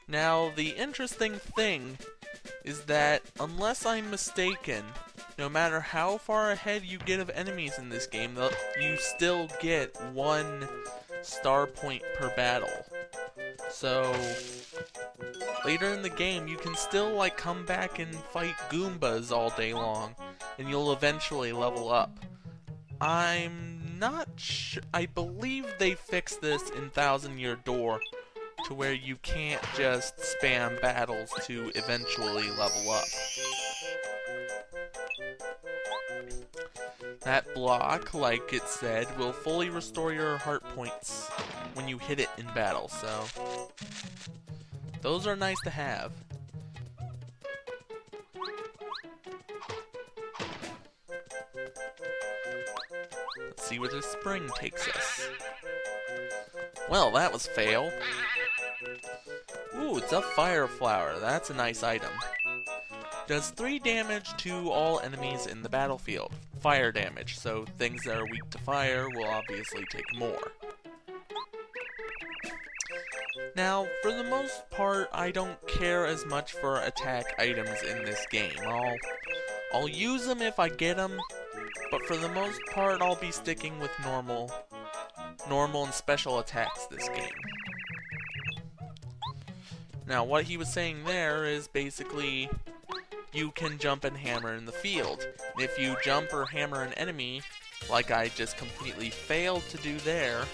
Now, the interesting thing is that, unless I'm mistaken, no matter how far ahead you get of enemies in this game, you still get 1 star point per battle. So, later in the game, you can still, like, come back and fight Goombas all day long, and you'll eventually level up. I'm not sure. I believe they fixed this in Thousand Year Door, to where you can't just spam battles to eventually level up. That block, like it said, will fully restore your heart points when you hit it in battle, so those are nice to have. Let's see where this spring takes us. Well, that was fail. Ooh, it's a fire flower. That's a nice item. Does 3 damage to all enemies in the battlefield. Fire damage, so things that are weak to fire will obviously take more. Now, for the most part, I don't care as much for attack items in this game. I'll use them if I get them, but for the most part, I'll be sticking with normal and special attacks this game. Now, what he was saying there is basically you can jump and hammer in the field. And if you jump or hammer an enemy, like I just completely failed to do there,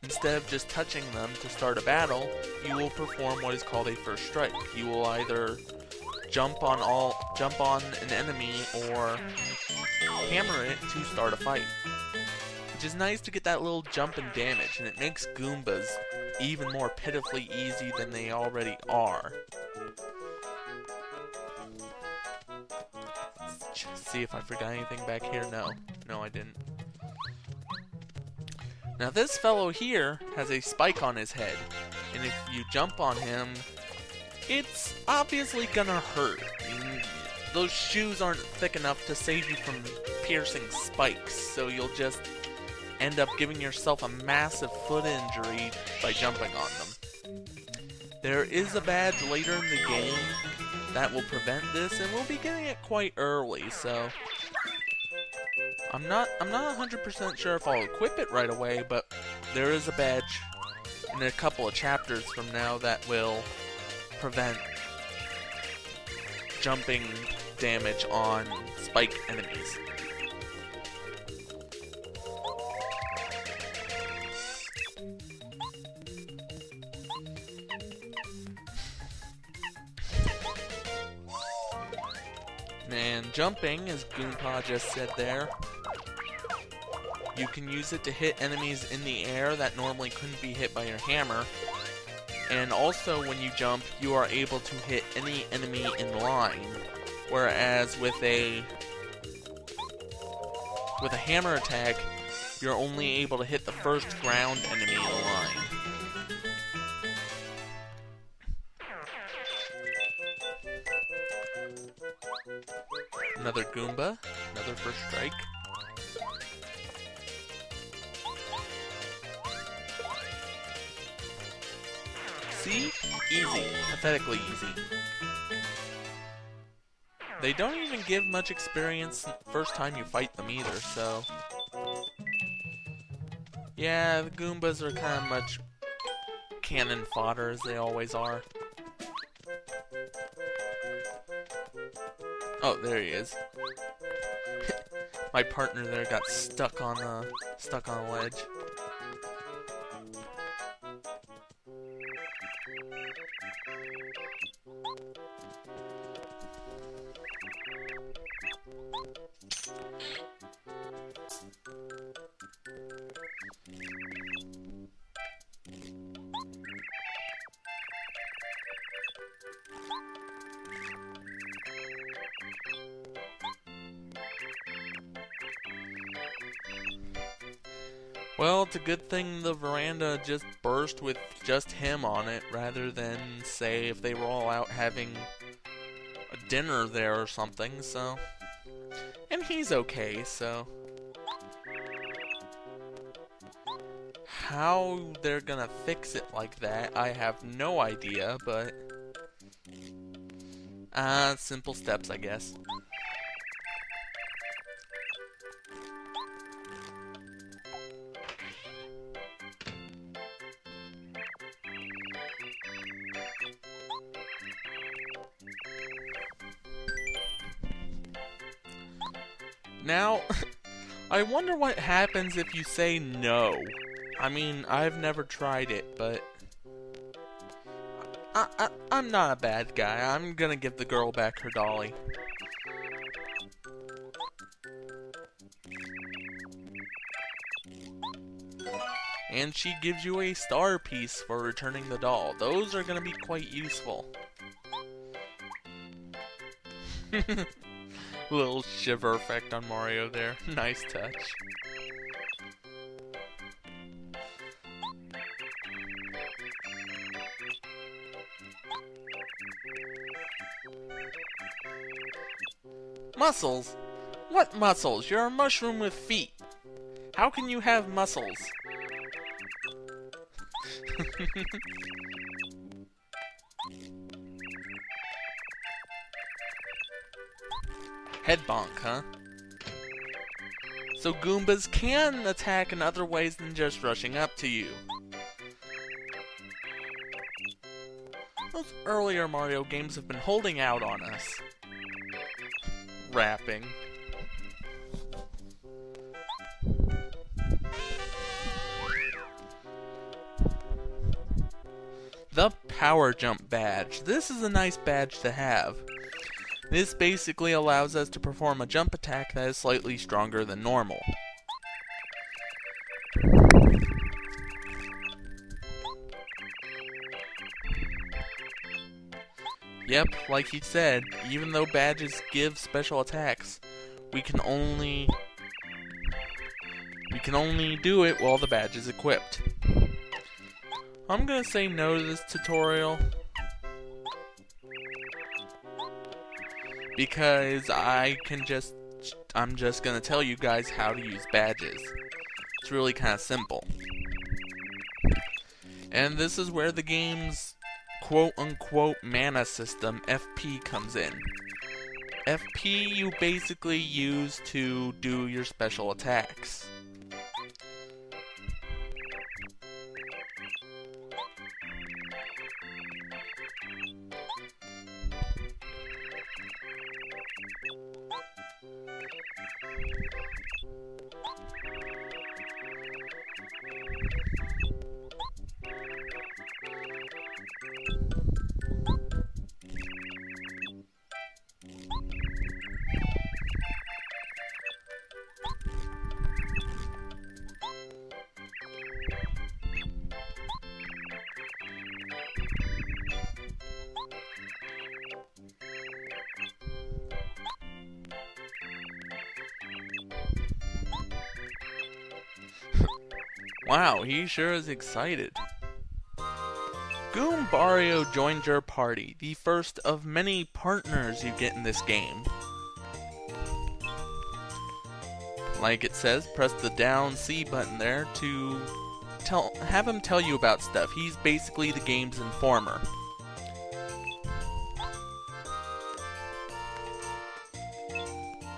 instead of just touching them to start a battle, you will perform what is called a first strike. You will either jump on an enemy or hammer it to start a fight. Which is nice to get that little jump and damage, and it makes Goombas even more pitifully easy than they already are. Let's see if I forgot anything back here. No, I didn't. Now this fellow here has a spike on his head, and if you jump on him, it's obviously gonna hurt. Those shoes aren't thick enough to save you from piercing spikes, so you'll just end up giving yourself a massive foot injury by jumping on them. There is a badge later in the game that will prevent this, and we'll be getting it quite early, so I'm not 100% sure if I'll equip it right away, but there is a badge in a couple of chapters from now that will prevent jumping damage on spike enemies. And jumping, as Goomba just said there, you can use it to hit enemies in the air that normally couldn't be hit by your hammer. And also when you jump, you are able to hit any enemy in line. Whereas with a hammer attack, you're only able to hit the first ground enemy in the line. Another Goomba, another first strike. See? Easy. Pathetically easy. They don't even give much experience the first time you fight them either, so yeah, the Goombas are kind of much cannon fodder as they always are. Oh, there he is. My partner there got stuck on a ledge. Well, it's a good thing the veranda just burst with just him on it, rather than, say, if they were all out having a dinner there or something, so. And he's okay, so. How they're gonna fix it like that, I have no idea, but... simple steps, I guess. Now, I wonder what happens if you say no. I mean, I've never tried it, but... I'm not a bad guy. I'm gonna give the girl back her dolly. And she gives you a star piece for returning the doll. Those are gonna be quite useful. Little shiver effect on Mario there. Nice touch. Muscles? What muscles? You're a mushroom with feet. How can you have muscles? Head bonk, huh? So Goombas can attack in other ways than just rushing up to you. Those earlier Mario games have been holding out on us. Rapping. The Power Jump Badge. This is a nice badge to have. This basically allows us to perform a jump attack that is slightly stronger than normal. Yep, like he said, even though badges give special attacks, we can only do it while the badge is equipped. I'm gonna say no to this tutorial because I'm just gonna tell you guys how to use badges. It's really kind of simple. And this is where the game's quote-unquote mana system, FP, comes in. FP you basically use to do your special attacks. Wow, he sure is excited. Goombario joined your party, the first of many partners you get in this game. Like it says, press the down C button there to have him tell you about stuff. He's basically the game's informer.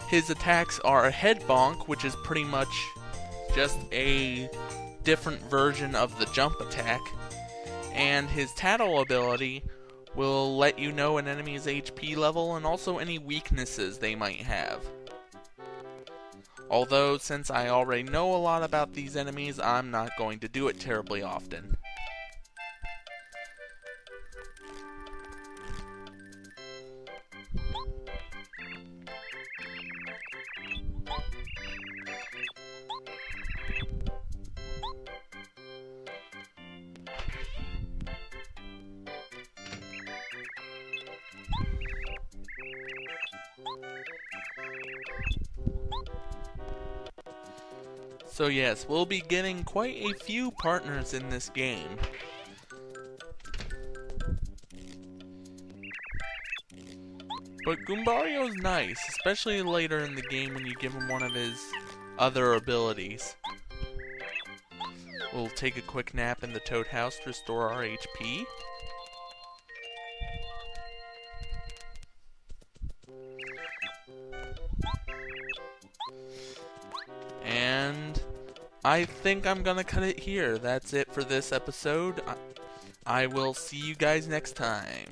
His attacks are a head bonk, which is pretty much just a different version of the jump attack, and his tattle ability will let you know an enemy's HP level and also any weaknesses they might have. Although, since I already know a lot about these enemies, I'm not going to do it terribly often. So yes, we'll be getting quite a few partners in this game. But Goombario's nice, especially later in the game when you give him one of his other abilities. We'll take a quick nap in the Toad House to restore our HP. And I think I'm gonna cut it here. That's it for this episode. I will see you guys next time.